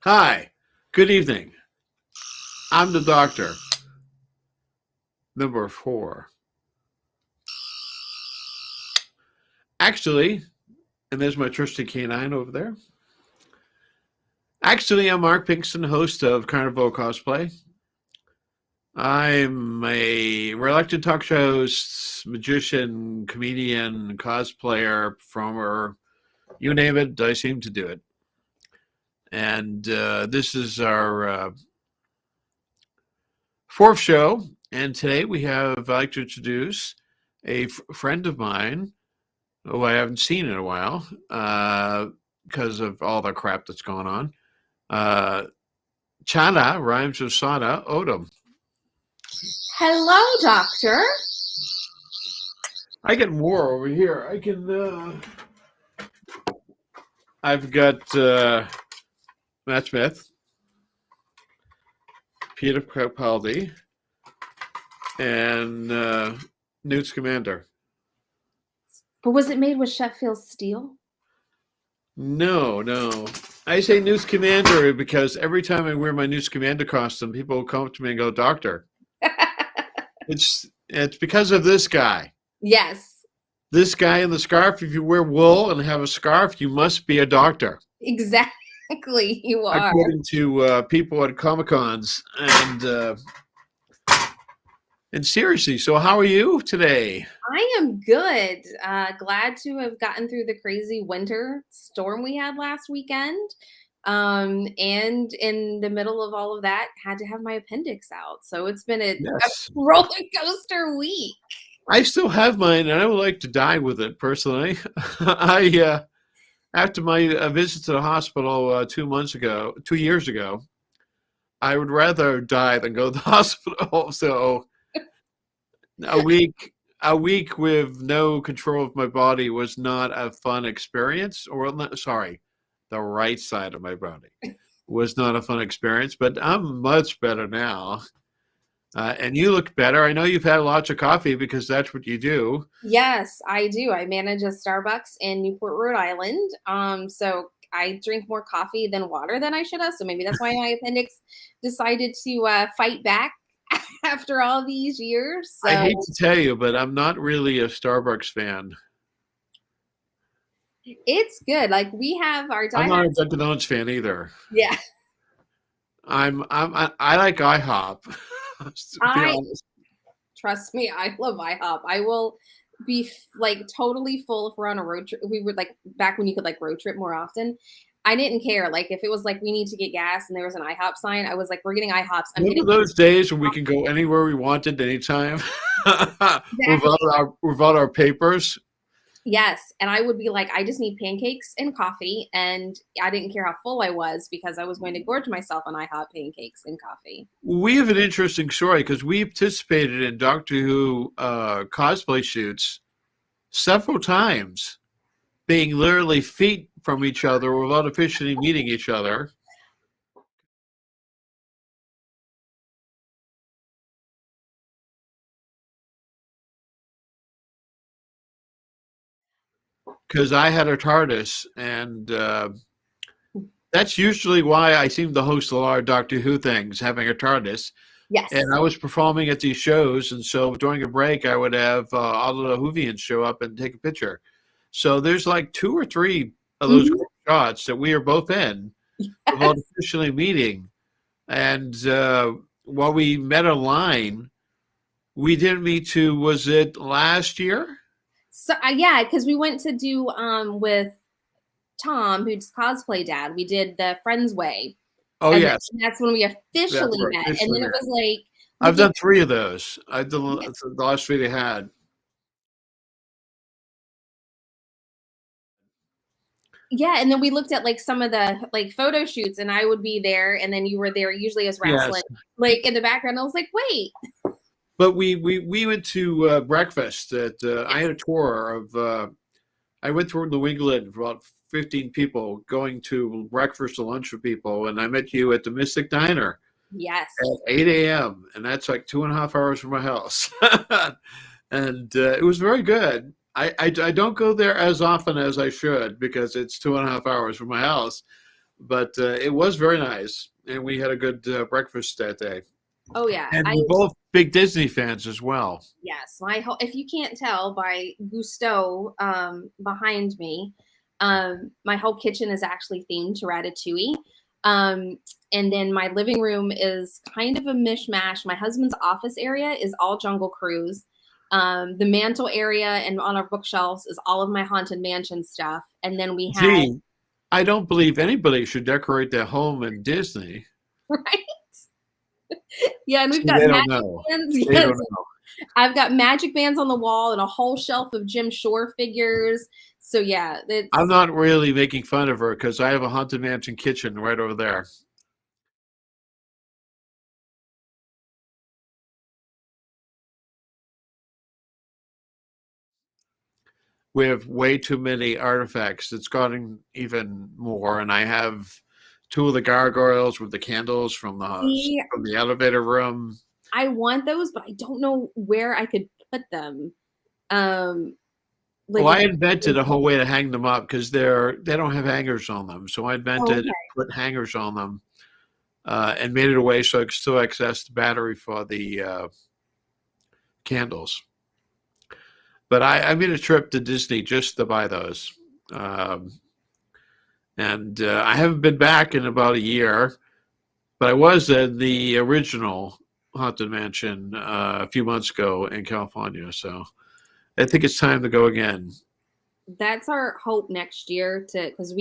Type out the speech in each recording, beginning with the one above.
Hi, good evening. I'm the doctor, number 4. Actually, and there's my trusty canine over there. Actually, I'm Mark Pinkston, host of Carnival of Cosplay. I'm a reluctant talk show host, magician, comedian, cosplayer, performer, you name it, I seem to do it. And this is our 4th show. And today I'd like to introduce a friend of mine who I haven't seen in a while because of all the crap that's going on. Chana rhymes with sauna. Odom. Hello, Doctor. I get more over here. I've got Matt Smith, Peter Capaldi, and Newt Scamander. But was it made with Sheffield steel? No. I say Newt Scamander because every time I wear my Newt Scamander costume, people will come up to me and go, "Doctor." It's because of this guy. Yes. This guy in the scarf. If you wear wool and have a scarf, you must be a doctor. Exactly, you are. According to people at Comic Cons, and seriously. So, how are you today? I am good. Glad to have gotten through the crazy winter storm we had last weekend. And in the middle of all of that, had to have my appendix out. So it's been a Yes. roller coaster week. I still have mine, and I would like to die with it personally. I after my visit to the hospital 2 years ago, I would rather die than go to the hospital. So a week with no control of my body was not a fun experience. Sorry, the right side of my body was not a fun experience. But I'm much better now. And you look better. I know you've had lots of coffee because that's what you do. Yes, I do. I manage a Starbucks in Newport, Rhode Island. So I drink more coffee than water than I should have. So maybe that's why my appendix decided to fight back after all these years. I So hate to tell you, but I'm not really a Starbucks fan. it's good. Like we have our I'm not a diehard. Dunkin' Donuts fan either. Yeah, I like IHOP. To be I honest. trust me. I love IHOP. I will be like totally full if we're on a road trip. We would like back when you could like road trip more often. I didn't care. Like if it was like we need to get gas and there was an IHOP sign, I was like, we're getting IHOPs. I'm Remember getting those days when we can go anywhere we wanted anytime exactly. without our papers? Yes, and I would be like, I just need pancakes and coffee, and I didn't care how full I was because I was going to gorge myself on IHOP pancakes and coffee. We have an interesting story because we participated in Doctor Who cosplay shoots several times, being literally feet from each other without officially meeting each other. Because I had a TARDIS, and that's usually why I seem to host a lot of Doctor Who things, having a TARDIS. Yes. And I was performing at these shows, and so during a break, I would have all of the Whovians show up and take a picture. So there's like 2 or 3 of those Mhm. group shots that we are both in without officially meeting. And while we met online, we didn't meet to, was it last year? So yeah, because we went to do with Tom, who's cosplay dad. We did the Friends Way, Oh, and yes. that's when we That officially we're met. And officially then it met. was like I've looking. done 3 of those. I've done the last 3 they had. Yeah, and then we looked at like some of the like photo shoots, and I would be there, and then you were there usually as Yes. wrestling, like in the background. I was like, wait. But we went to breakfast at, I had a tour of, I went through New England for about 15 people going to breakfast or lunch with people. And I met you at the Mystic Diner Yes. at 8 a.m. And that's like 2.5 hours from my house. And it was very good. I don't go there as often as I should because it's 2.5 hours from my house. but it was very nice, and we had a good breakfast that day. Oh yeah, And we're both big Disney fans as well. yes. If you can't tell by Gusteau behind me, my whole kitchen is actually themed to Ratatouille. Um, and then my living room is kind of a mishmash. My husband's office area is all Jungle Cruise. The mantle area and on our bookshelves is all of my Haunted Mansion stuff. And then we have Gee, I don't believe anybody should decorate their home in Disney. right. Yeah, and we've See, got they don't magic know. bands. They Yes. don't know. I've got magic bands on the wall and a whole shelf of Jim Shore figures. So yeah, I'm it's not really making fun of her because I have a Haunted Mansion kitchen right over there. We have way too many artifacts. It's gotten even more, and I have two of the gargoyles with the candles from see, the elevator room. I want those, but I don't know where I could put them. Um, like Well, if I invented a whole way to hang them up because they don't have hangers on them. So I oh, invented okay. put hangers on them and made it a way so I could still access the battery for the candles. But I made a trip to Disney just to buy those. Um, and I haven't been back in about a year, but I was at the original Haunted Mansion a few months ago in California. So I think it's time to go again. That's our hope next year to because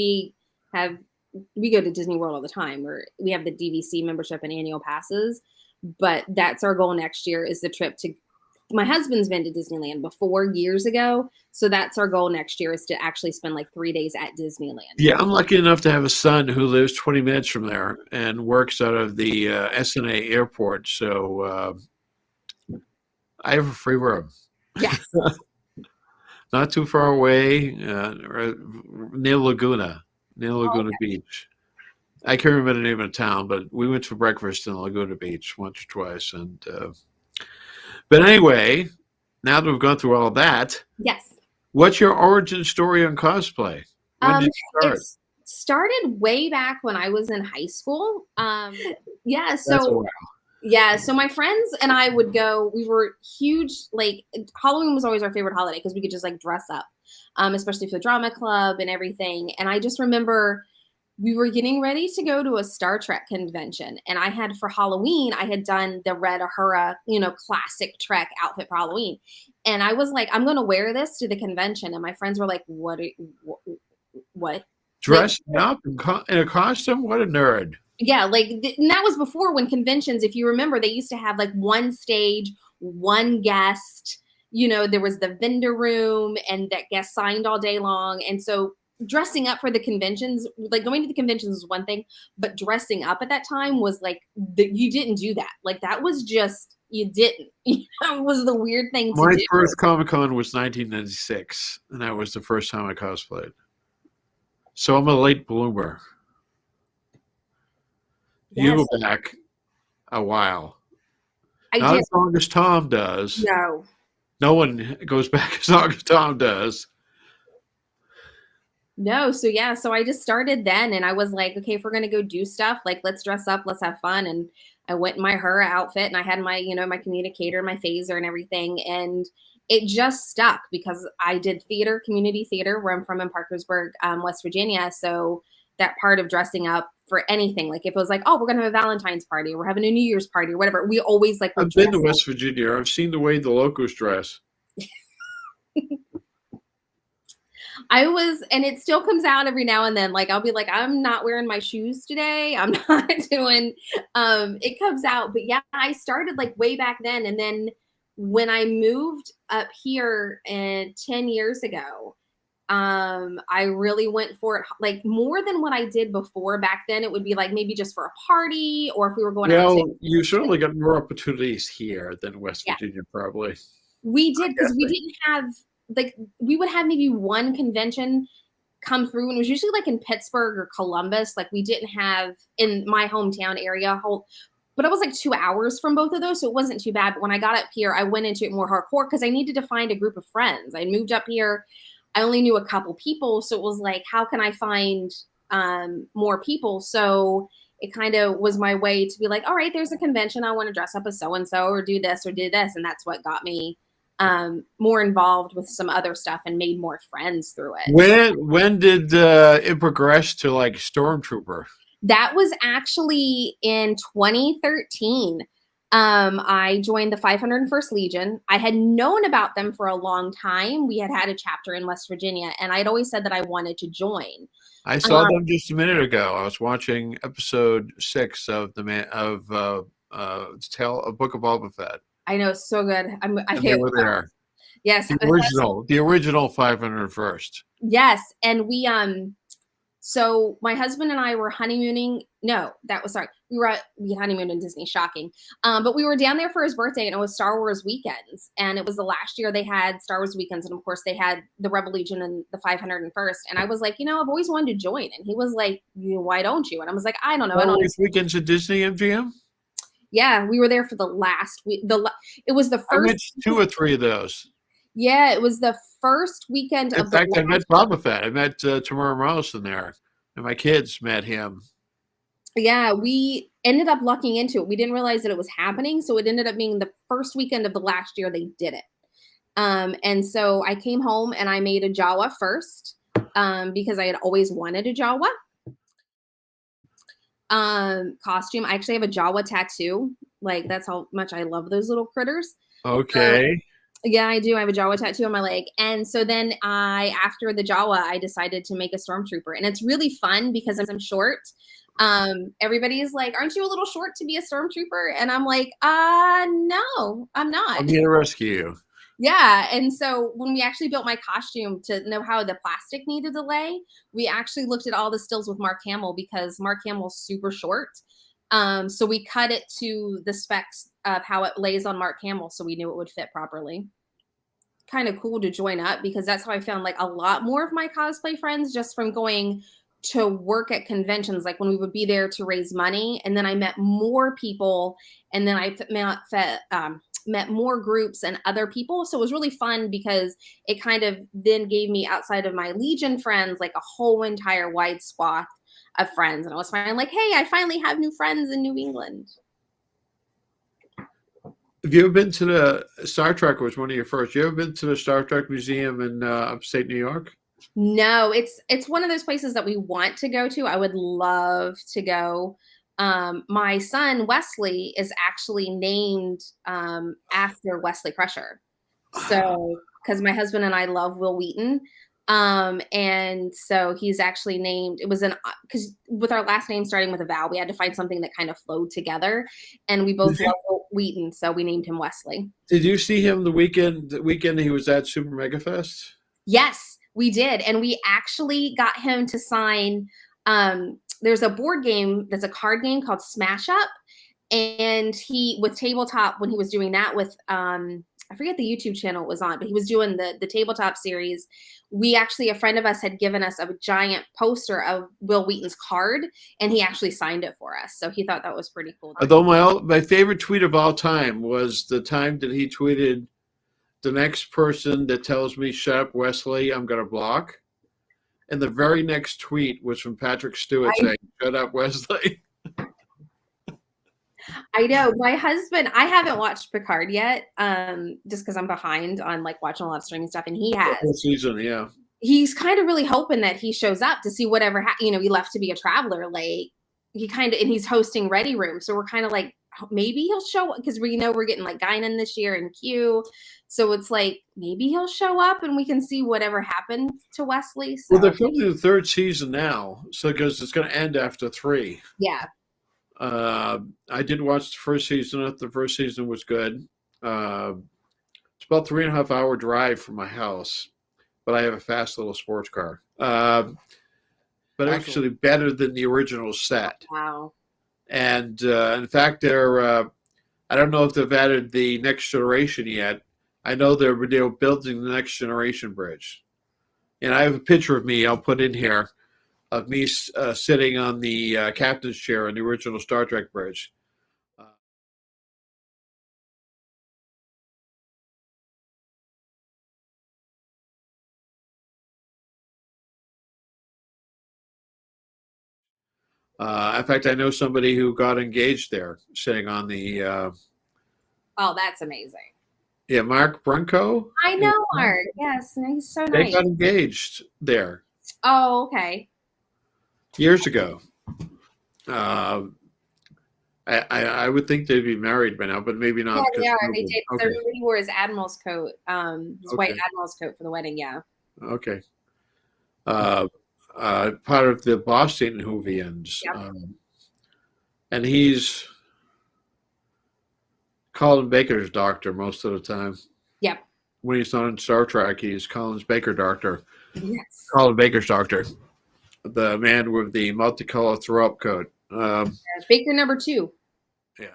have we go to Disney World all the time. We have the DVC membership and annual passes, but that's our goal next year is the trip to. My husband's been to Disneyland before years ago, so that's our goal next year is to actually spend like 3 days at Disneyland. Yeah, I'm lucky enough to have a son who lives 20 minutes from there and works out of the SNA airport. So I have a free room. Yes. Not too far away, near Laguna, Oh, okay. Beach. I can't remember the name of the town, but we went for breakfast in Laguna Beach once or twice. And but anyway, now that we've gone through all that, Yes. what's your origin story on cosplay? When did you start? It's started way back when I was in high school. Yeah, That's a so while. yeah, so my friends and I would go. We were huge. Like Halloween was always our favorite holiday because we could just like dress up, especially for the drama club and everything. And I just remember we were getting ready to go to a Star Trek convention, and I had for Halloween I had done the red Ahura, classic Trek outfit for Halloween, and I was like, I'm gonna wear this to the convention, and my friends were like, what? Like, Dressing up in a costume? What a nerd. yeah, like and that was before when conventions, if you remember, they used to have like one stage, one guest. There was the vendor room, and that guest signed all day long. And so dressing up for the conventions, like going to the conventions was one thing, but dressing up at that time was like you didn't do that. Like that was just you didn't. It was the weird thing to My do. first Comic Con was 1996, and that was the first time I cosplayed. So I'm a late bloomer. You Yes, go back a while. I Not did. as long as Tom does. No. No one goes back as long as Tom does. No, so yeah, so I just started then and I was like, okay, if we're gonna go do stuff, like let's dress up, let's have fun. And I went in my her outfit and I had my, my communicator, my phaser and everything. And it just stuck because I did theater, community theater, where I'm from in Parkersburg, West Virginia. So that part of dressing up for anything, like if it was like, oh, we're gonna have a Valentine's party or we're having a New Year's party or whatever, we always like would I've been dress to up. West Virginia. I've seen the way the locals dress. And it still comes out every now and then. Like I'll be like, I'm not wearing my shoes today. I'm not doing, it comes out. But yeah, I started like way back then. And then when I moved up here 10 years ago, I really went for it like more than what I did before. Back then, it would be like maybe just for a party or if we were going out to. Well, you certainly got more opportunities here than West Yeah, Virginia, probably. we did because we Guessing. didn't have like we would have maybe one convention come through and it was usually like in Pittsburgh or Columbus. Like we didn't have in my hometown area but it was like 2 hours from both of those. So it wasn't too bad. But when I got up here, I went into it more hardcore because I needed to find a group of friends. I moved up here. I only knew a couple people. So it was like, how can I find more people. So it kind of was my way to be like, all right, there's a convention. I want to dress up as so-and-so or do this or do this. And that's what got me more involved with some other stuff and made more friends through it. When did it progress to like Stormtrooper? That was actually in 2013. I joined the 501st Legion. I had known about them for a long time. We had a chapter in West Virginia, and I'd always said that I wanted to join. I saw them just a minute ago. I was watching episode 6 of Tale of Book of Boba Fett. I know, so good. And they were there. Yes, the original 501st. Yes, and we so my husband and I were honeymooning. No, that was sorry. We honeymooned in Disney, shocking. But we were down there for his birthday, and it was Star Wars weekends. And it was the last year they had Star Wars weekends, and of course they had the Rebel Legion and the 501st. And I was like, I've always wanted to join. And he was like, why don't you? And I was like, I don't know. Star Wars weekends at Disney MGM. Yeah, we were there for the last week. It was the first. I went 2 or 3 of those. Yeah, it was the first weekend In fact, I met Boba Fett. I met Tamara Morrison there, and my kids met him. Yeah, we ended up lucking into it. We didn't realize that it was happening, so it ended up being the first weekend of the last year they did it. And so I came home and I made a Jawa first because I had always wanted a Jawa costume. I actually have a Jawa tattoo. Like, that's how much I love those little critters. Okay. Yeah, I do. I have a Jawa tattoo on my leg. And so then after the Jawa, I decided to make a Stormtrooper. And it's really fun because I'm short. Everybody's like, aren't you a little short to be a Stormtrooper? And I'm like, no, I'm not. I'm here to rescue you. Yeah. And so when we actually built my costume to know how the plastic needed to lay, we actually looked at all the stills with Mark Hamill because Mark Hamill's super short. So we cut it to the specs of how it lays on Mark Hamill, so we knew it would fit properly. Kind of cool to join up because that's how I found like a lot more of my cosplay friends just from going to work at conventions, like when we would be there to raise money. And then I met more people, and then I met more groups and other people. So it was really fun because it kind of then gave me, outside of my Legion friends, like a whole entire wide swath of friends. And I was finally like, hey, I finally have new friends in New England. Have you ever been to the Star Trek? Was one of your first. You ever been to the Star Trek Museum in upstate New York? No, it's one of those places that we want to go to. I would love to go. My son Wesley is actually named after Wesley Crusher. So, because my husband and I love Will Wheaton. And so he's actually named, it was because with our last name starting with a vowel, we had to find something that kind of flowed together. And we both love Will Wheaton, so we named him Wesley. Did you see him the weekend he was at Super Mega Fest? Yes, we did. And we actually got him to sign, there's a board game that's a card game called Smash Up. And with tabletop, when he was doing that with, I forget the YouTube channel it was on, but he was doing the tabletop series. We actually, a friend of us had given us a giant poster of Will Wheaton's card, and he actually signed it for us. So he thought that was pretty cool. Although my favorite tweet of all time was the time that he tweeted, "The next person that tells me shut up, Wesley, I'm going to block." And the very next tweet was from Patrick Stewart saying, "Shut up, Wesley." I know. My husband, I haven't watched Picard yet, just because I'm behind on like watching a lot of streaming stuff, and he has. The whole season, yeah. He's kind of really hoping that he shows up to see whatever, he left to be a traveler. Like and he's hosting Ready Room. So we're kind of like, maybe he'll show up because we know we're getting like Guinan this year and Q. So it's like, maybe he'll show up and we can see whatever happened to Wesley. So. Well, they're filming the 3rd season now. So because it's going to end after 3. Yeah. I did watch the first season. The first season was good. It's about 3.5 hour drive from my house, but I have a fast little sports car. But actually better than the original set. Wow. And in fact, I don't know if they've added the Next Generation yet. I know they're building the Next Generation bridge. And I have a picture of me I'll put in here of me sitting on the captain's chair on the original Star Trek bridge. In fact, I know somebody who got engaged there, sitting on the Oh, that's amazing. Mark Brunko. I know Art. Yes, he's so They nice. got engaged there Oh, okay. years ago. I would think they'd be married by now, but maybe Yeah, not they because are. They COVID. did. I Okay, remember he wore his admiral's coat, his white okay, admiral's coat for the wedding. Yeah. okay. Uh, Part of the Boston Hoovians, Yep. and he's Colin Baker's doctor most of the time. Yep. When he's not in Star Trek, he's Colin's Baker doctor. Yes. Colin Baker's doctor, the man with the multicolored throw-up coat. Baker number 2. Yeah.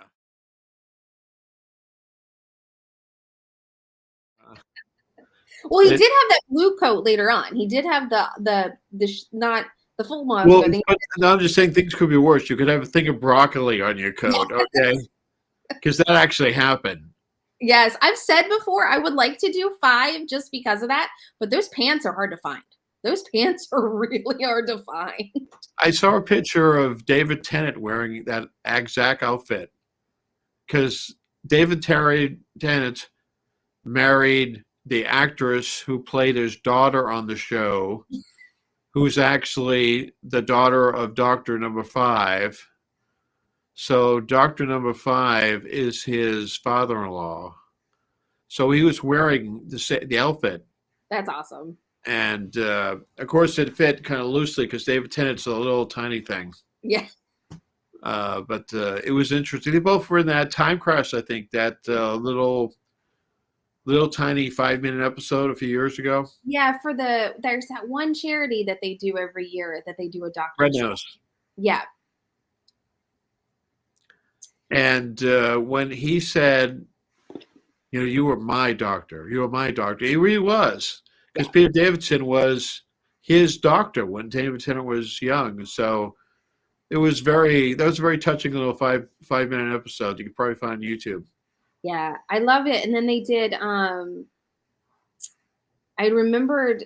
Well, he It- did have that blue coat later on. He did have not the full one. well, I think. but now I'm just saying things could be worse. You could have a thing of broccoli on your coat, okay? Because that actually happened. Yes, I've said before I would like to do 5 just because of that, but those pants are hard to find. Those pants are really hard to find. I saw a picture of David Tennant wearing that exact outfit because David Tennant married the actress who played his daughter on the show, who's actually the daughter of Doctor Number 5. So Doctor Number 5 is his father-in-law. So he was wearing the outfit. That's awesome. And of course, it fit kind of loosely because David Tennant's a little tiny thing. Yeah. But it was interesting. They both were in that Time Crash, I think, that little tiny 5-minute episode a few years ago. Yeah, there's that one charity that they do every year that they do a doctor. Red Nose. Yeah. And when he said, you were my doctor, he really was. Because Peter Davidson was his doctor when David Tennant was young. So that was a very touching little 5-minute episode. You could probably find on YouTube. Yeah, I love it. And then they did, I remembered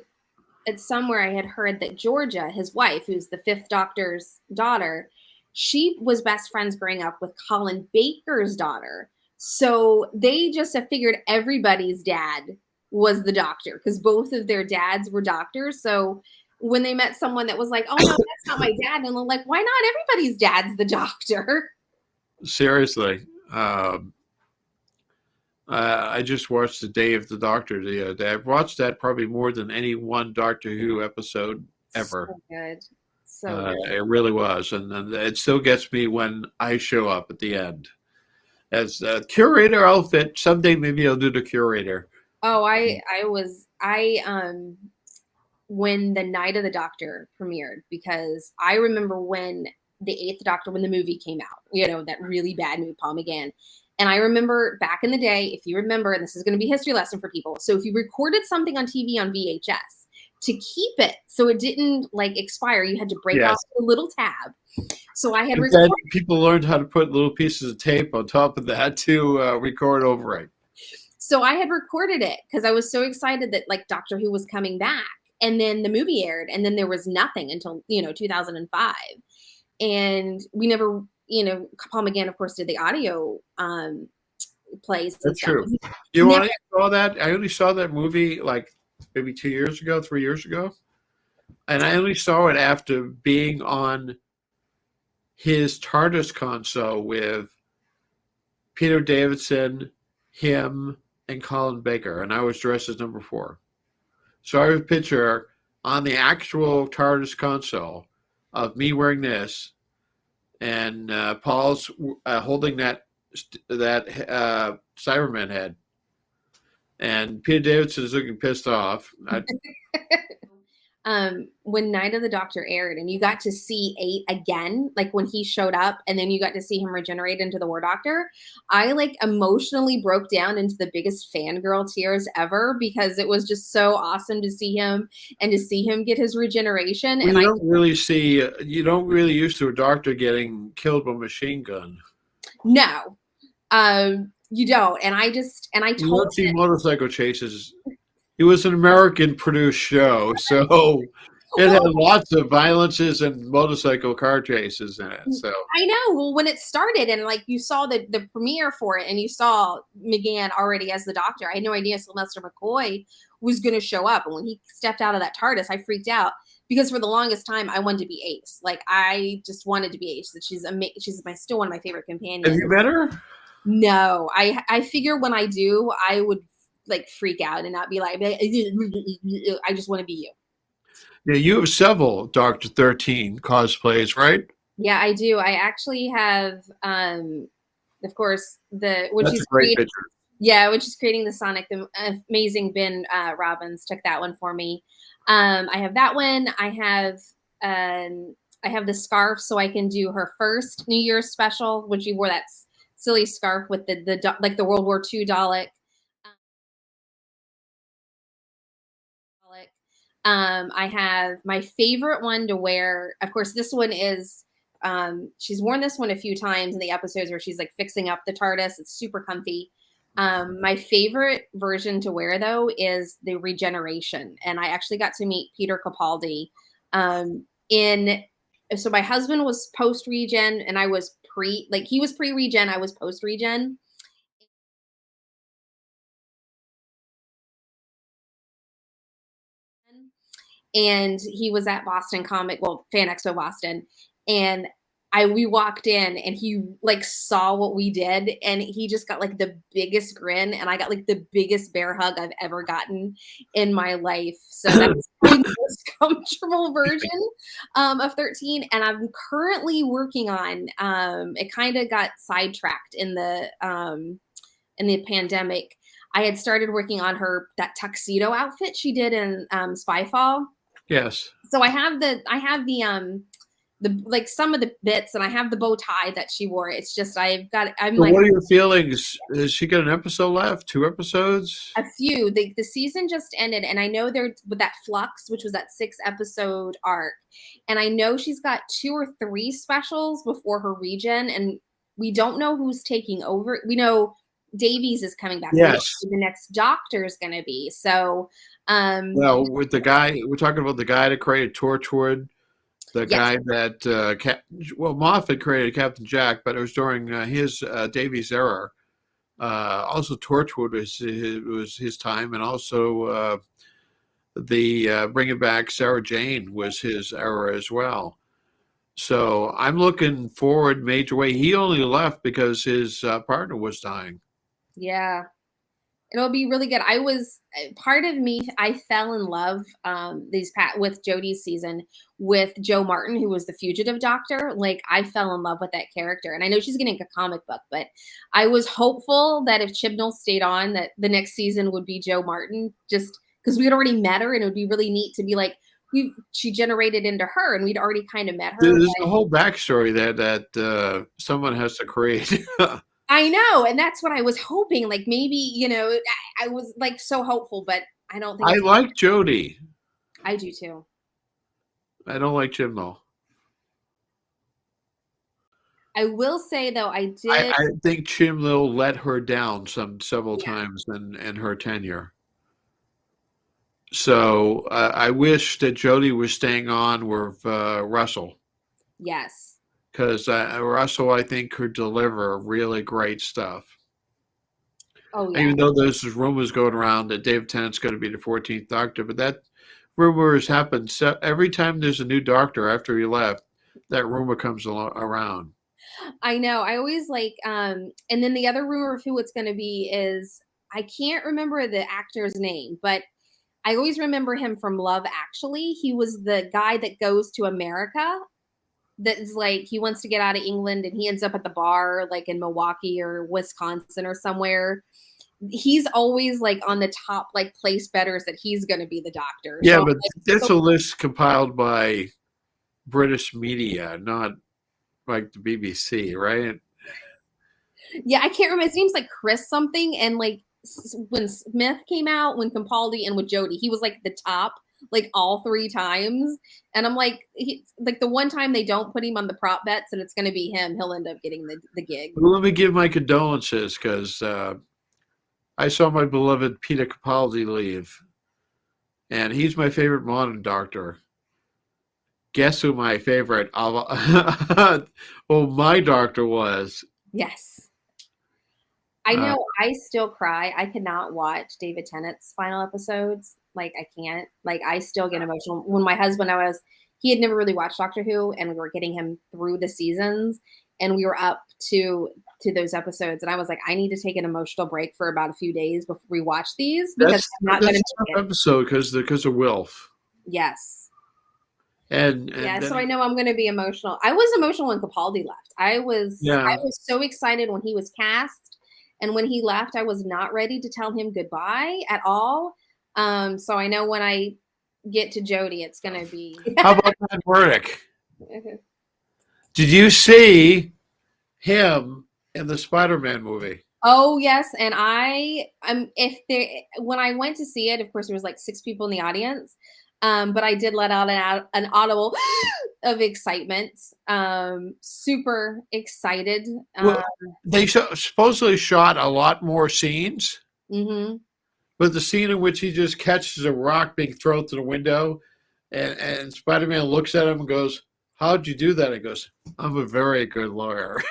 somewhere I had heard that Georgia, his wife, who's the 5th Doctor's daughter, she was best friends growing up with Colin Baker's daughter. So they just have figured everybody's dad was the doctor because both of their dads were doctors. So when they met someone that was like, oh, no, that's not my dad. And they're like, why not? Everybody's dad's the doctor. Seriously. I just watched The Day of the Doctor the other day. I've watched that probably more than any one Doctor Who episode ever. So good. So good. It really was. And it still gets me when I show up at the end. As a curator outfit, someday maybe I'll do the curator. Oh, when the Night of the Doctor premiered, because I remember when the 8th Doctor, when the movie came out, that really bad movie, Paul McGann. And I remember back in the day, if you remember, and this is going to be a history lesson for people. So if you recorded something on TV on VHS, to keep it so it didn't expire, you had to break off a little tab. So I had recorded. People learned how to put little pieces of tape on top of that to record over it. So I had recorded it because I was so excited that Doctor Who was coming back. And then the movie aired, and then there was nothing until 2005, and we never, Paul McGann, of course, did the audio plays. That's true. You only saw that? I only saw that movie maybe 3 years ago, and I only saw it after being on his TARDIS console with Peter Davidson, him, and Colin Baker, and I was dressed as number 4. So I have a picture on the actual TARDIS console of me wearing this, and Paul's holding that Cyberman head, and Peter Davidson is looking pissed off. When Night of the Doctor aired, and you got to see 8 again, when he showed up, and then you got to see him regenerate into the War Doctor, I emotionally broke down into the biggest fangirl tears ever because it was just so awesome to see him and to see him get his regeneration. Well, and you don't really used to a doctor getting killed by a machine gun. No, you don't. And I told you don't see motorcycle chases. It was an American-produced show, so It had Well, lots of violences and motorcycle car chases in it. So I know. Well, when it started and like you saw the premiere for it and you saw McGann already as the Doctor, I had no idea Sylvester McCoy was going to show up. And when he stepped out of that TARDIS, I freaked out because for the longest time I wanted to be Ace. Like I just wanted to be Ace. That she's still one of my favorite have companions. you met her? No, I figure when I do, I would like freak out and not be like, I just want to be you. Yeah, you have several Doctor 13 cosplays, right? Yeah, I do. I actually have, of course, the when That's a she's great creating, picture. yeah, when she's creating the Sonic, the amazing Ben Robbins took that one for me. I have that one. I have the scarf, so I can do her first New Year's special, when she wore that silly scarf with the like the World War II Dalek. I have my favorite one to wear. Of course, this one is she's worn this one a few times in the episodes where she's like fixing up the TARDIS. It's super comfy. My favorite version to wear though is the Regeneration, and I actually got to meet Peter Capaldi. In So my husband was post Regen, and I was he was pre Regen, I was post Regen. And he was at Boston Fan Expo Boston, and we walked in and he like saw what we did and he just got like the biggest grin and I got like the biggest bear hug I've ever gotten in my life. So that's my most comfortable version of 13, and I'm currently working on it kind of got sidetracked in the pandemic. I had started working on that tuxedo outfit she did in Spyfall. Yes. So I have the like some of the bits, and I have the bow tie that she wore. It's just I'm So like what are your feelings? Has she got an episode left? 2 episodes? a few. The season just ended, and I know they're with that Flux, which was that 6-episode arc, and I know she's got 2 or 3 specials before her Regen, and we don't know who's taking over. We know Davies is coming back. We don't know Yes. who the next Doctor is going to be. So, Well, with the guy, we're talking about the guy that created Torchwood, the yes, guy that, Moffat created Captain Jack, but it was during his Davies era. Also, Torchwood was his time, and also the bringing back Sarah Jane was his era as well. So I'm looking forward major way. He only left because his partner was dying. yeah. It'll be really good. Part of me, I fell in love with Jodie's season with Joe Martin, who was the fugitive doctor. Like I fell in love with that character, and I know she's getting a comic book, but I was hopeful that if Chibnall stayed on, that the next season would be Joe Martin, just because we had already met her, and it would be really neat to be like she generated into her, and we'd already kind of met her. There's a whole backstory that someone has to create. I know, and that's what I was hoping. Like maybe I was like so hopeful, but I don't think I it's. like Jodie. I do too. I don't like Jim though. I will say though, I did. I think Chimlo let her down several Yeah. times in her tenure. So I wish that Jodie was staying on with Russell, Yes. because Russell, I think, could deliver really great stuff. Oh yeah. Even though there's rumors going around that David Tennant's going to be the 14th Doctor, but that rumor has happened every time there's a new Doctor after he left. That rumor comes around. I know. I always and then the other rumor of who it's going to be is I can't remember the actor's name, but I always remember him from Love Actually. He was the guy that goes to America. That is like he wants to get out of England and he ends up at the bar like in Milwaukee or Wisconsin or somewhere. He's always like on the top like place betters that he's going to be the Doctor. Yeah, So but that's so, a list compiled by British media, not like the BBC, right? yeah, I can't remember. His name's like Chris something, and like when Smith came out, when Capaldi, and with Jodie, he was like the top like all 3 times. And I'm like, like the one time they don't put him on the prop bets and it's going to be him, he'll end up getting the gig. Well, let me give my condolences, because I saw my beloved Peter Capaldi leave, and he's my favorite modern Doctor. guess who my favorite well, my doctor was. Yes. I Uh, know I still cry. I cannot watch David Tennant's final episodes. Like I can't. Like I still get emotional. When my husband, he had never really watched Doctor Who, and we were getting him through the seasons, and we were up to those episodes, and I was like, I need to take an emotional break for about a few days before we watch these because I'm not going that's to a make tough it. episode because of Wilf. Yes. And Yeah, so I then know I'm going to be emotional. I was emotional when Capaldi left. I yeah, was so excited when he was cast, and when he left, I was not ready to tell him goodbye at all. So I know when I get to Jodie, it's going to be. how about Matt Murdock? Did you see him in the Spider-Man movie? Oh yes, and if there when I went to see it, of course there was like 6 people in the audience, but I did let out an audible of excitement. Super excited. Well, they supposedly shot a lot more scenes, Mm-hmm. but the scene in which he just catches a rock being thrown through the window, and Spider-Man looks at him and goes, "How'd you do that?" He goes, "I'm a very good lawyer."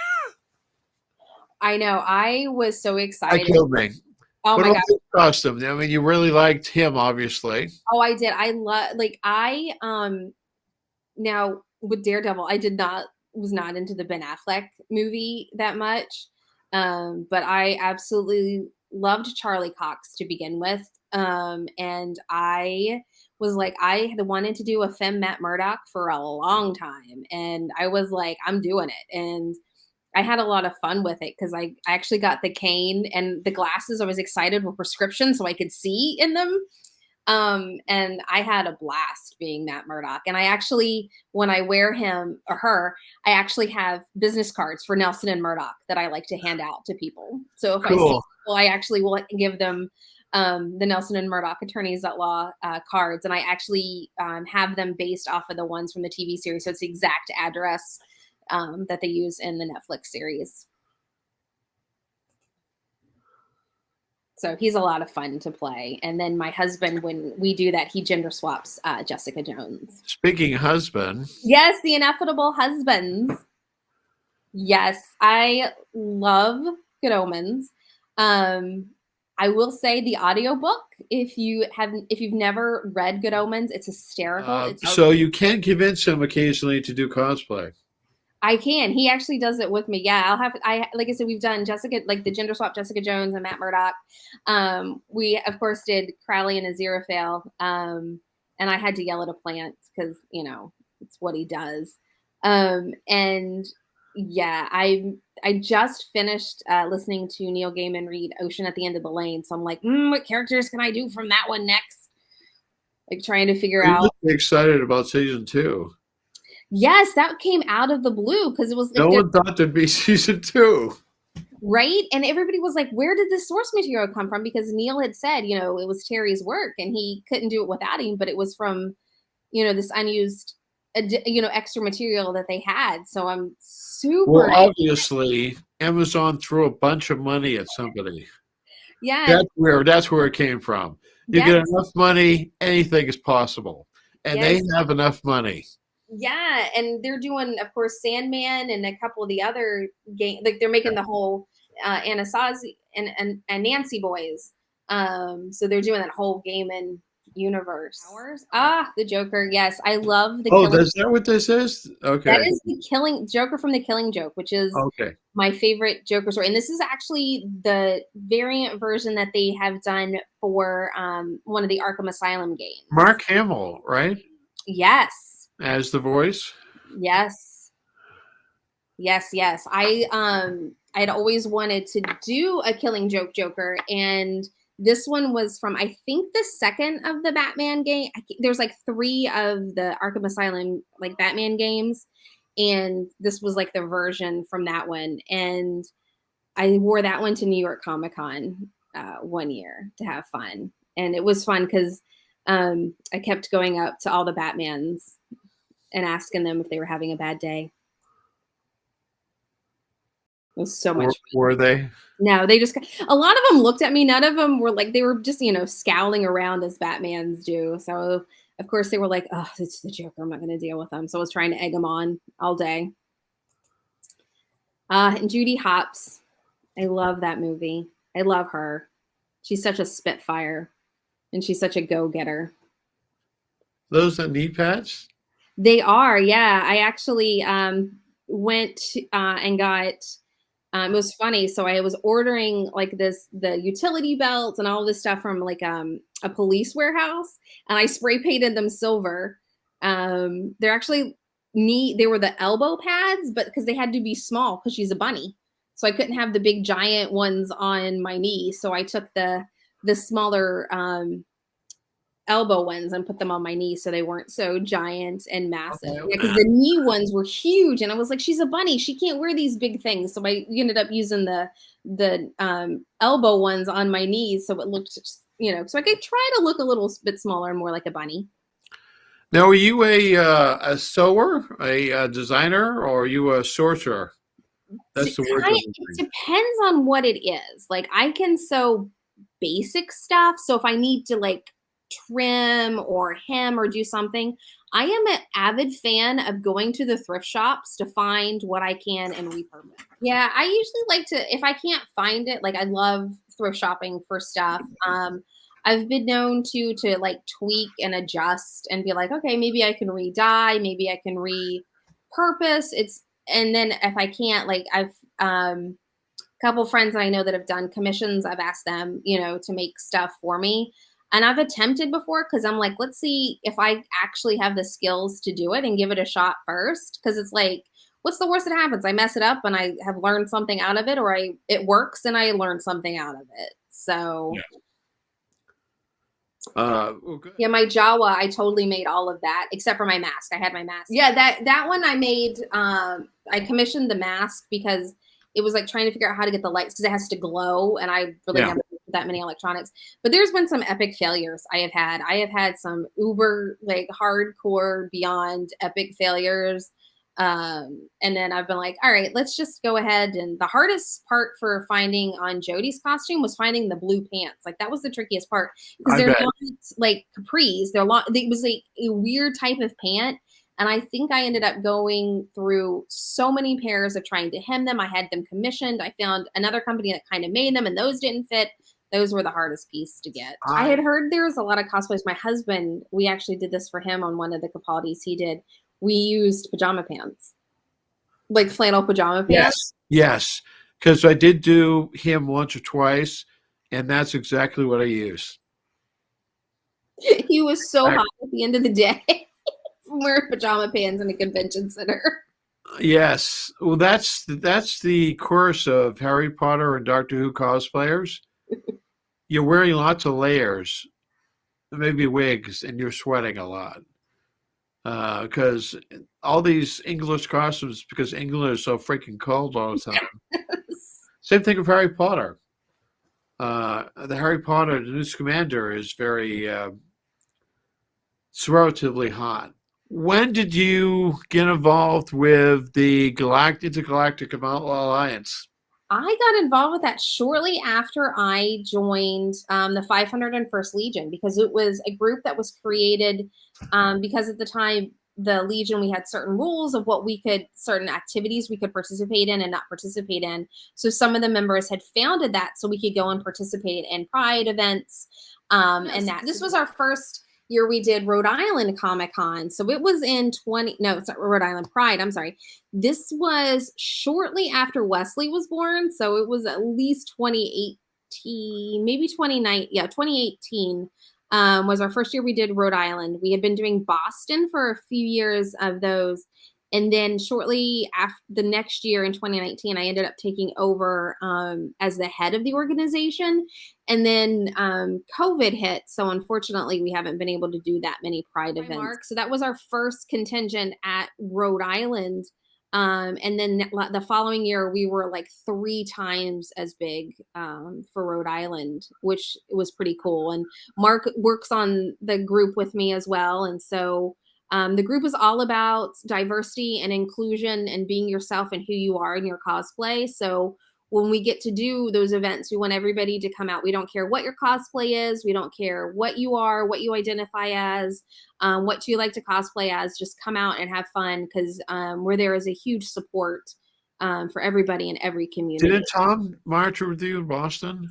I know. I was so That excited. killed me. Oh But my also god. costume. I mean, you really liked him, obviously. Oh, I did. I love now with Daredevil, I did not was not into the Ben Affleck movie that much. But I absolutely loved Charlie Cox to begin with. And I was like, I had wanted to do a femme Matt Murdock for a long time. And I was like, I'm doing it. And I had a lot of fun with it because I actually got the cane and the glasses. I was excited with prescription so I could see in them. And I had a blast being Matt Murdock. And I actually, when I wear him or her, I actually have business cards for Nelson and Murdoch that I like to hand out to people. So if I see Cool. people, I actually will give them the Nelson and Murdoch Attorneys at Law cards. And I actually have them based off of the ones from the TV series. So it's the exact address that they use in the Netflix series. So he's a lot of fun to play. And then my husband, when we do that, he gender swaps Jessica Jones. Speaking husband, Yes, the ineffable husbands. Yes, I love Good Omens. I will say the audiobook, if you've never read Good Omens, it's hysterical. so you can convince him occasionally to do cosplay. I can. He actually does it with me. Yeah, like I said, we've done Jessica, like the gender swap Jessica Jones and Matt Murdock. We of course did Crowley and Aziraphale. And I had to yell at a plant because, it's what he does. And yeah, I just finished listening to Neil Gaiman read Ocean at the End of the Lane. So I'm like, what characters can I do from that one next? Like trying to figure You out. must be excited about season 2. Yes, that came out of the blue because it was like No one thought there'd be season 2. right? And everybody was like, where did this source material come from? Because Neil had said, it was Terry's work and he couldn't do it without him, but it was from, this unused, extra material that they had. So I'm super. Well, obviously, Amazon threw a bunch of money at somebody. Yeah. That's where it came from. You Yes. get enough money, anything is possible. And Yes. they have enough money. Yeah, and they're doing, of course, Sandman and a couple of the other game. Like they're making the whole Anasazi and Nancy boys. So they're doing that whole Gaiman universe. The Joker. Yes, I love the. Oh, Killing. is that what this is? Okay. That is the Killing Joker from the Killing Joke, which is Okay. my favorite Joker story. And this is actually the variant version that they have done for one of the Arkham Asylum games. Mark Hamill, right? Yes. As the voice? Yes. Yes. I'd always wanted to do a Killing Joke Joker, and this one was from, I think, the second of the Batman game. There's like 3 of the Arkham Asylum like Batman games, and this was like the version from that one. And I wore that one to New York Comic Con one year to have fun, and it was fun because I kept going up to all the Batmans and asking them if they were having a bad day. It was so much fun. Were they? No, they just, a lot of them looked at me. None of them were like, they were just, scowling around as Batmans do. So of course, they were like, "Oh, it's the Joker. I'm not going to deal with them." So I was trying to egg them on all day. And Judy Hopps, I love that movie. I love her. She's such a spitfire, and she's such a go-getter. Those are knee pads? They are, yeah. I actually went and got. It was funny. So I was ordering like the utility belts and all this stuff from like a police warehouse, and I spray painted them silver. They're actually neat. They were the elbow pads, but because they had to be small because she's a bunny, so I couldn't have the big giant ones on my knee. So I took the smaller elbow ones and put them on my knee so they weren't so giant and massive. Okay. Yeah, because the knee ones were huge, and I was like, she's a bunny, she can't wear these big things. So I ended up using the elbow ones on my knees, so it looked, so I could try to look a little bit smaller, more like a bunny. Now, are you a sewer, a designer, or are you a sorcerer? That's the word. It depends on what it is. Like, I can sew basic stuff. So if I need to like trim or hem or do something, I am an avid fan of going to the thrift shops to find what I can and repurpose. Yeah, I usually like to, if I can't find it, like I love thrift shopping for stuff. I've been known to like tweak and adjust and be like, okay, maybe I can re-dye, maybe I can repurpose. And then if I can't, like I've couple friends that I know that have done commissions, I've asked them, to make stuff for me. And I've attempted before because I'm like, let's see if I actually have the skills to do it and give it a shot first. Because it's like, what's the worst that happens? I mess it up and I have learned something out of it, or it works and I learned something out of it. So yeah, my Jawa, I totally made all of that except for my mask. I had my mask. Yeah, that one I made. I commissioned the mask because it was like trying to figure out how to get the lights because it has to glow, and I really never did that many electronics. But there's been some epic failures I have had. I have had some uber like hardcore beyond epic failures. And then I've been like, all right, let's just go ahead. And the hardest part for finding on Jodie's costume was finding the blue pants. Like that was the trickiest part because they're not like capris. They're long. It was like a weird type of pant. And I think I ended up going through so many pairs of trying to hem them. I had them commissioned. I found another company that kind of made them, and those didn't fit. Those were the hardest piece to get. I had heard there was a lot of cosplays. My husband, we actually did this for him on one of the Capaldi's he did. We used pajama pants, like flannel pajama pants. Yes. Because I did do him once or twice, and that's exactly what I use. He was so hot at the end of the day. Wear pajama pants in a convention center. Yes. Well, that's the course of Harry Potter and Doctor Who cosplayers. You're wearing lots of layers, maybe wigs, and you're sweating a lot. Because all these English costumes, because England is so freaking cold all the time. Yes. Same thing with Harry Potter. The Harry Potter, the new Scamander, is very, it's relatively hot. When did you get involved with the Intergalactic Alliance? I got involved with that shortly after I joined the 501st Legion, because it was a group that was created because at the time, the Legion, we had certain rules of what certain activities we could participate in and not participate in. So some of the members had founded that so we could go and participate in Pride events. And this was our first year we did Rhode Island Comic Con. So it was in it's not Rhode Island Pride. I'm sorry. This was shortly after Wesley was born. So it was at least 2018, maybe 2019. Yeah, 2018 was our first year we did Rhode Island. We had been doing Boston for a few years of those. And then shortly after the next year in 2019, I ended up taking over as the head of the organization. And then COVID hit. So unfortunately, we haven't been able to do that many Pride events. So that was our first contingent at Rhode Island. And then the following year, we were like 3 times as big for Rhode Island, which was pretty cool. And Mark works on the group with me as well. And so the group is all about diversity and inclusion and being yourself and who you are in your cosplay. So when we get to do those events, we want everybody to come out. We don't care what your cosplay is. We don't care what you are, what you identify as, what you like to cosplay as. Just come out and have fun, because we're there as a huge support for everybody in every community. Didn't Tom march with you in Boston?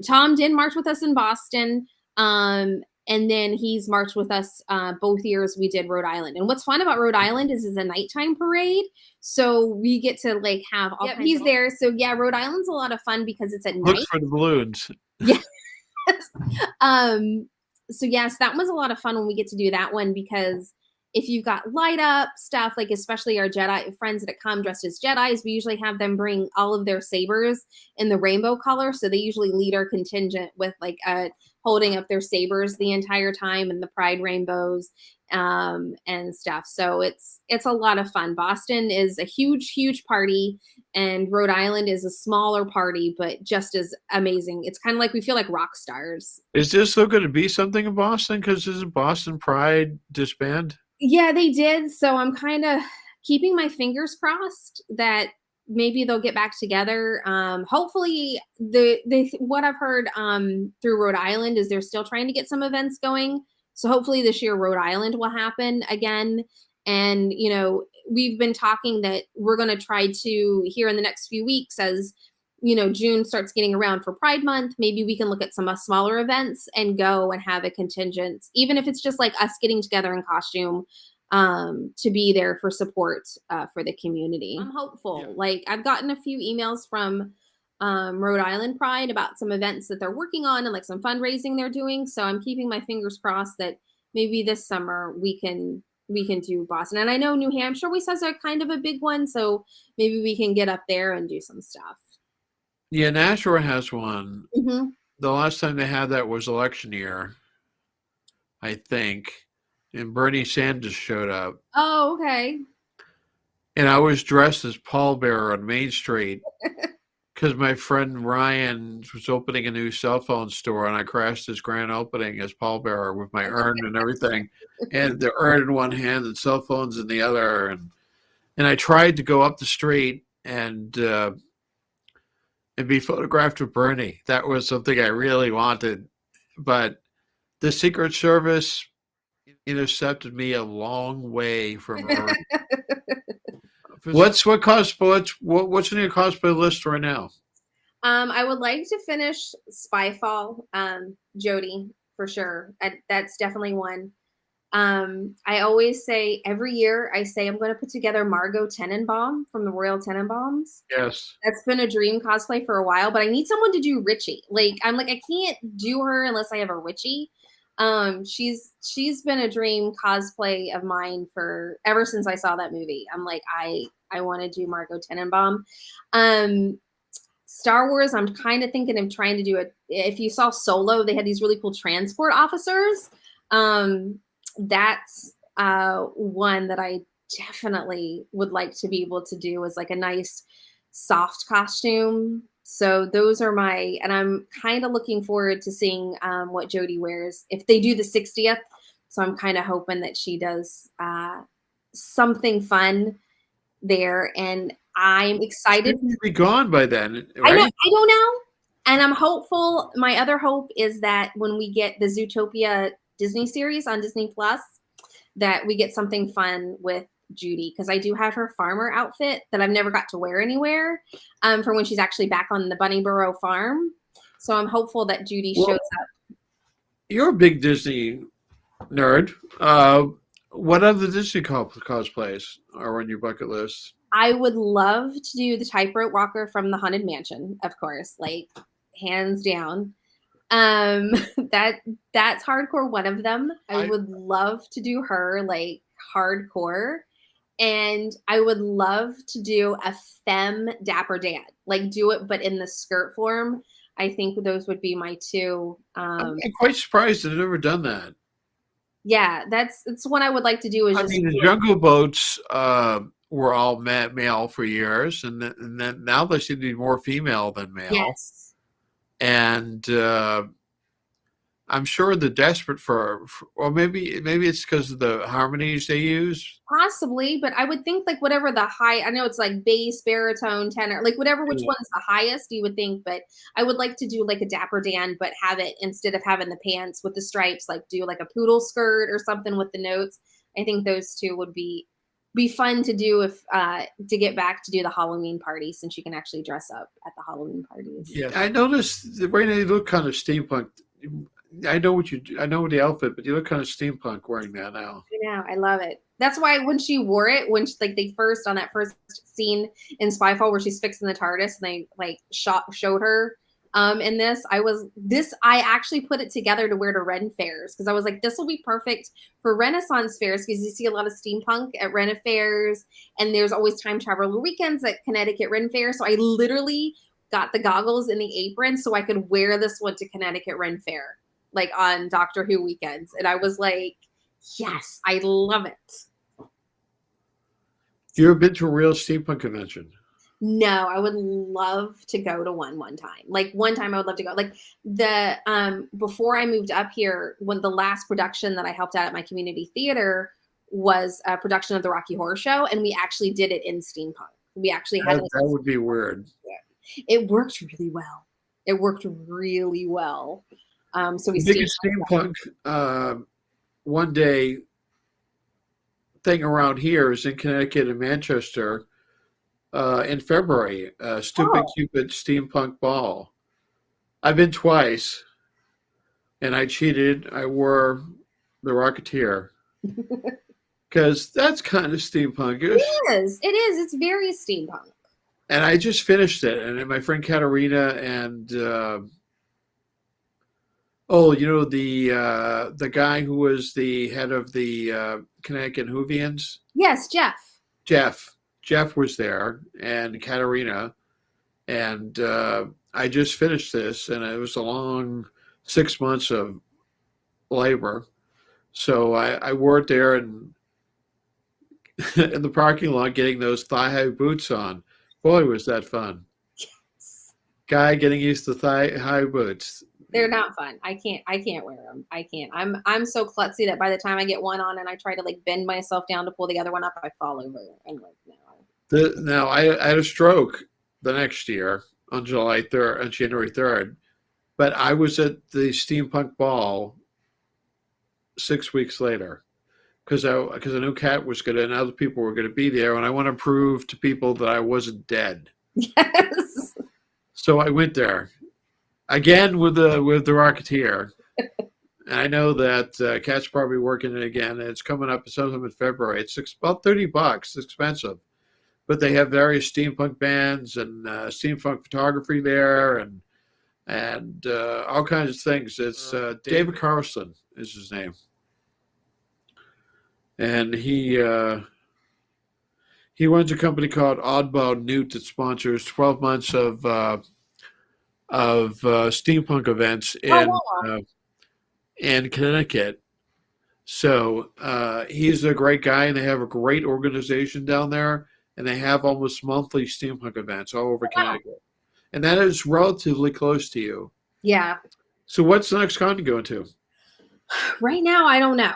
Tom did march with us in Boston. And then he's marched with us both years we did Rhode Island. And what's fun about Rhode Island is it's a nighttime parade. So we get to like have all kinds he's there. So yeah, Rhode Island's a lot of fun because it's at night. Look for the balloons. Yes. So yes, that was a lot of fun when we get to do that one, because if you've got light up stuff, like especially our Jedi friends that come dressed as Jedis, we usually have them bring all of their sabers in the rainbow color. So they usually lead our contingent with like holding up their sabers the entire time, and the pride rainbows and stuff. So it's a lot of fun. Boston is a huge party, and Rhode Island is a smaller party, but just as amazing. It's kind of like we feel like rock stars. Is there still going to be something in Boston? Because isn't Boston Pride disbanded? Yeah, they did. So I'm kind of keeping my fingers crossed that maybe they'll get back together. Hopefully, what I've heard through Rhode Island is they're still trying to get some events going. So hopefully this year Rhode Island will happen again. And, you know, we've been talking that we're going to try to, here in the next few weeks, as, you know, June starts getting around for Pride Month, maybe we can look at some smaller events and go and have a contingent, even if it's just like us getting together in costume to be there for support for the community. I'm hopeful. Yeah. Like I've gotten a few emails from Rhode Island Pride about some events that they're working on and like some fundraising they're doing. So I'm keeping my fingers crossed that maybe this summer we can do Boston. And I know New Hampshire always has a kind of a big one, so maybe we can get up there and do some stuff. Yeah, Nashua has one. Mm-hmm. The last time they had that was election year, I think, and Bernie Sanders showed up. Oh, okay. And I was dressed as pallbearer on Main Street because my friend Ryan was opening a new cell phone store, and I crashed his grand opening as pallbearer with my urn and everything, and the urn in one hand and cell phones in the other. And I tried to go up the street and be photographed with Bernie. That was something I really wanted, but the Secret Service intercepted me a long way from her. What's in your cosplay list right now? I would like to finish Spyfall, Jodie, for sure. That's definitely one. I always say every year I say I'm going to put together Margot Tenenbaum from the Royal Tenenbaums. Yes. That's been a dream cosplay for a while, but I need someone to do Richie. Like I'm like, I can't do her unless I have a Richie. She's been a dream cosplay of mine for ever since I saw that movie. I'm like, I want to do Margot Tenenbaum. Star Wars, I'm kind of thinking of trying to do it. If you saw Solo, they had these really cool transport officers. That's one that I definitely would like to be able to do as like a nice soft costume. So those are and I'm kind of looking forward to seeing what Jodie wears if they do the 60th. So I'm kind of hoping that she does something fun there, and I'm excited. She'll be gone by then, right? I don't know, and I'm hopeful. My other hope is that when we get the Zootopia Disney series on Disney Plus, that we get something fun with Judy, because I do have her farmer outfit that I've never got to wear anywhere for when she's actually back on the Bunnyborough farm. So I'm hopeful that Judy shows up. You're a big Disney nerd. What other Disney cosplays are on your bucket list? I would love to do the tightrope walker from the Haunted Mansion, of course, like hands down. That's hardcore one of them. I would love to do her like hardcore, and I would love to do a femme Dapper Dad, like do it but in the skirt form. I think those would be my two. I'm quite surprised they've never done that. Yeah, it's one I would like to do. The Jungle Boats were all male for years, and then now they seem to be more female than male. Yes. And I'm sure they're desperate for or maybe it's because of the harmonies they use. Possibly, but I would think like whatever the high, I know it's like bass, baritone, tenor, like whatever which Yeah. one's the highest, you would think. But I would like to do like a Dapper Dan, but have it instead of having the pants with the stripes, like do like a poodle skirt or something with the notes. I think those two would be fun to do if to get back to do the Halloween party since you can actually dress up at the Halloween parties. Yeah, I noticed that right now you look kind of steampunk. I know the outfit, but you look kind of steampunk wearing that now. I know, I love it. That's why when she wore it, when she, like they first on that first scene in Spyfall where she's fixing the TARDIS and they like showed her in this I actually put it together to wear to Ren fairs because I was like, this will be perfect for Renaissance fairs because you see a lot of steampunk at Ren fairs and there's always time traveler weekends at Connecticut Ren Fair. So I literally got the goggles and the apron so I could wear this one to Connecticut Ren Fair, like on Doctor Who weekends. And I was like, yes, I love it. You ever been to a real steampunk convention? No, I would love to go to one time. Like one time I would love to go. Like the before I moved up here, when the last production that I helped out at my community theater was a production of the Rocky Horror Show, and we actually did it in steampunk. We actually had That would be weird. it worked really well. It worked really well. So we The biggest steampunk one day thing around here is in Connecticut and Manchester in February. Stupid Cupid Steampunk Ball. I've been twice, and I cheated. I wore the Rocketeer because that's kind of steampunkish. It is. It is. It's very steampunk. And I just finished it, and then my friend Katarina and the guy who was the head of the Connecticut Whovians. Yes, Jeff. Jeff was there, and Katarina, and I just finished this, and it was a long 6 months of labor. So I worked there and in the parking lot getting those thigh-high boots on. Boy, was that fun. Yes. Guy getting used to thigh-high boots. They're not fun. I can't wear them. I can't. I'm so klutzy that by the time I get one on and I try to like bend myself down to pull the other one up, I fall over and like no. Now I had a stroke the next year on July 3rd, on January 3rd, but I was at the steampunk ball 6 weeks later because I knew Kat was going to and other people were going to be there, and I want to prove to people that I wasn't dead. Yes. So I went there again with the Rocketeer. And I know that Kat's probably working it again. And it's coming up sometime in February. It's about $30. It's expensive, but they have various steampunk bands and steampunk photography there, and all kinds of things. It's David Carlson is his name, and he runs a company called Oddball Newt that sponsors 12 months of steampunk events in Connecticut. So he's a great guy, and they have a great organization down there, and they have almost monthly steampunk events all over Connecticut. And that is relatively close to you. Yeah. So what's the next con to go to? Right now, I don't know.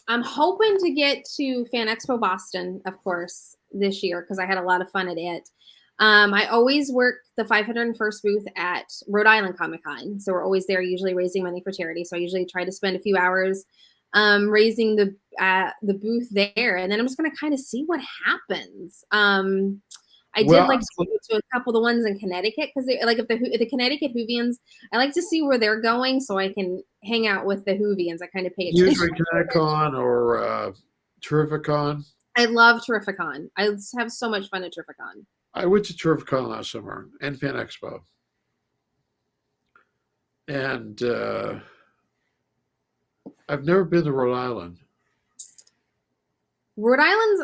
I'm hoping to get to Fan Expo Boston, of course, this year because I had a lot of fun at it. I always work the 501st booth at Rhode Island Comic Con. So we're always there, usually raising money for charity. So I usually try to spend a few hours raising the booth there. And then I'm just going to kind of see what happens. I did like to go to a couple of the ones in Connecticut because like if the Connecticut Whovians, I like to see where they're going so I can hang out with the Whovians. I kind of pay attention. Usually Connecticon or Terrificon. I love Terrificon. I have so much fun at Terrificon. I went to Terrificon last summer and Fan Expo. And I've never been to Rhode Island. Rhode Island's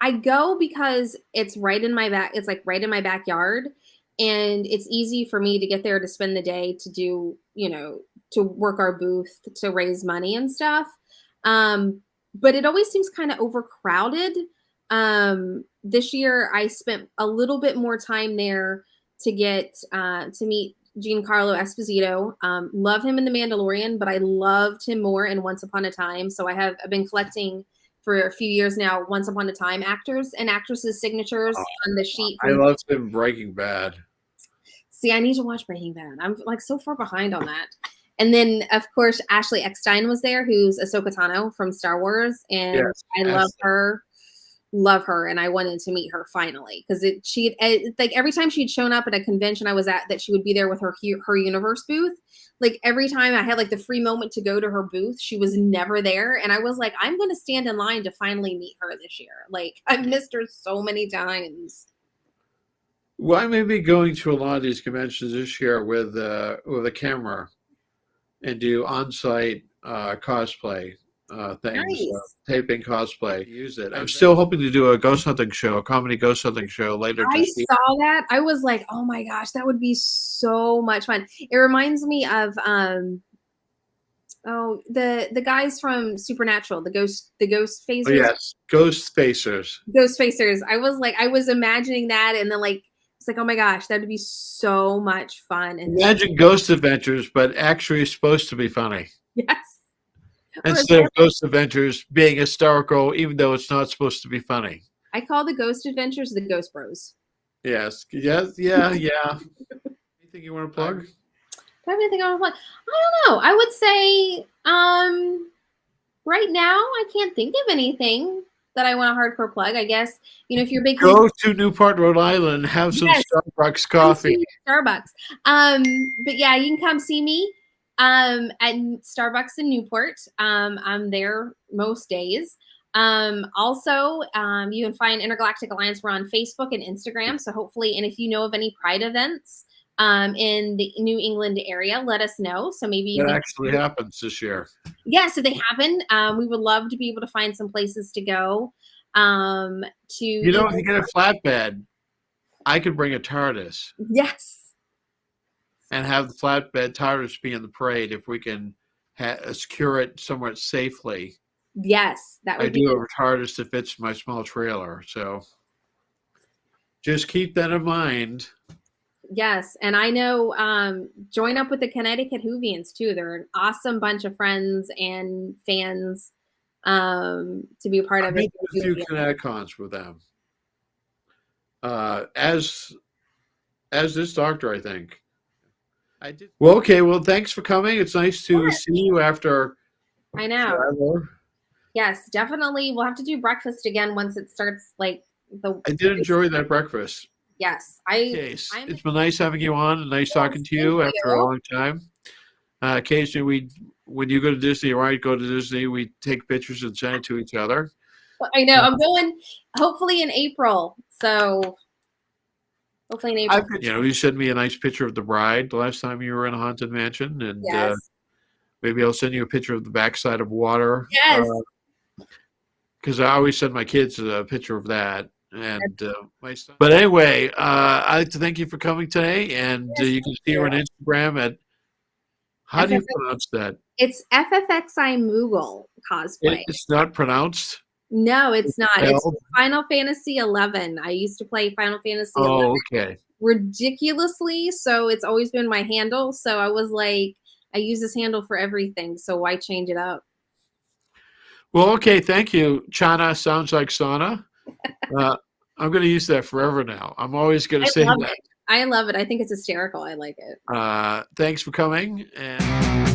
I go because it's right in my back. It's like right in my backyard, and it's easy for me to get there to spend the day to do, to work our booth to raise money and stuff. But it always seems kind of overcrowded. This year I spent a little bit more time there to get to meet Giancarlo Esposito. Love him in The Mandalorian, but I loved him more in Once Upon a Time. So I've been collecting for a few years now Once Upon a Time actors and actresses' signatures on the sheet. I loved him in Breaking Bad. See, I need to watch Breaking Bad. I'm like so far behind on that. And then, of course, Ashley Eckstein was there, who's Ahsoka Tano from Star Wars, and yes, I love her, and I wanted to meet her finally because like every time she'd shown up at a convention I was at, that she would be there with her universe booth. Like every time I had like the free moment to go to her booth, she was never there, and I was like, I'm going to stand in line to finally meet her this year. Like I've missed her so many times. Well, I may be going to a lot of these conventions this year with a camera and do on-site cosplay things, nice. Taping cosplay. Use it. I'm still hoping to do a ghost hunting show, a comedy ghost hunting show later. I saw that. I was like, oh my gosh, that would be so much fun. It reminds me of the guys from Supernatural, the ghost facers. Oh, yes, ghost facers. Ghost facers. I was imagining that, and then like it's like, oh my gosh, that would be so much fun. And imagine Ghost Adventures, but actually supposed to be funny. Yes. Instead of Ghost Adventures being historical, even though it's not supposed to be funny. I call the Ghost Adventures the Ghost Bros. Yes. Yes. Yeah. Yeah. Anything you want to plug? Do I have anything I want to plug? I don't know. I would say right now I can't think of anything that I want to hardcore plug. I guess, if you're big, go to Newport, Rhode Island, have some Starbucks coffee. Starbucks. But yeah, you can come see me at Starbucks in Newport. I'm there most days. Also, you can find Intergalactic Alliance. We're on Facebook and Instagram. So hopefully, and if you know of any Pride events in the New England area, let us know. So maybe that actually happens this year. Yes, if they happen, we would love to be able to find some places to go. If you get a flatbed, I could bring a TARDIS. Yes. And have the flatbed TARDIS be in the parade if we can secure it somewhat safely. Yes, that would be. I do have a TARDIS that fits my small trailer, so just keep that in mind. Yes, and I know join up with the Connecticut Whovians too. They're an awesome bunch of friends and fans to be a part of it. A few Connecticons with them. As this doctor, I think. I did. Well, okay. Well, thanks for coming. It's nice to see you after. I know. Forever. Yes, definitely. We'll have to do breakfast again once it starts. I did enjoy that breakfast. Yes, it's been nice having you on and nice talking to you after a long time. Occasionally, when you go to Disney or I go to Disney, we take pictures and send it to each other. I know. I'm going hopefully in April. So hopefully in April. You sent me a nice picture of the bride the last time you were in a haunted mansion, and maybe I'll send you a picture of the backside of water. Yes. Because I always send my kids a picture of that. And my son. But anyway, I'd like to thank you for coming today, and you can see her on Instagram at how do you pronounce that? It's FFXI Moogle cosplay. It's not pronounced. No, it's not. It's Final Fantasy 11. I used to play Final Fantasy 11. Oh, okay. Ridiculously, so it's always been my handle. So I was like, I use this handle for everything. So why change it up? Well, okay. Thank you. Chana sounds like sauna. I'm going to use that forever now. I'm always going to say that. I love it. I think it's hysterical. I like it. Thanks for coming. And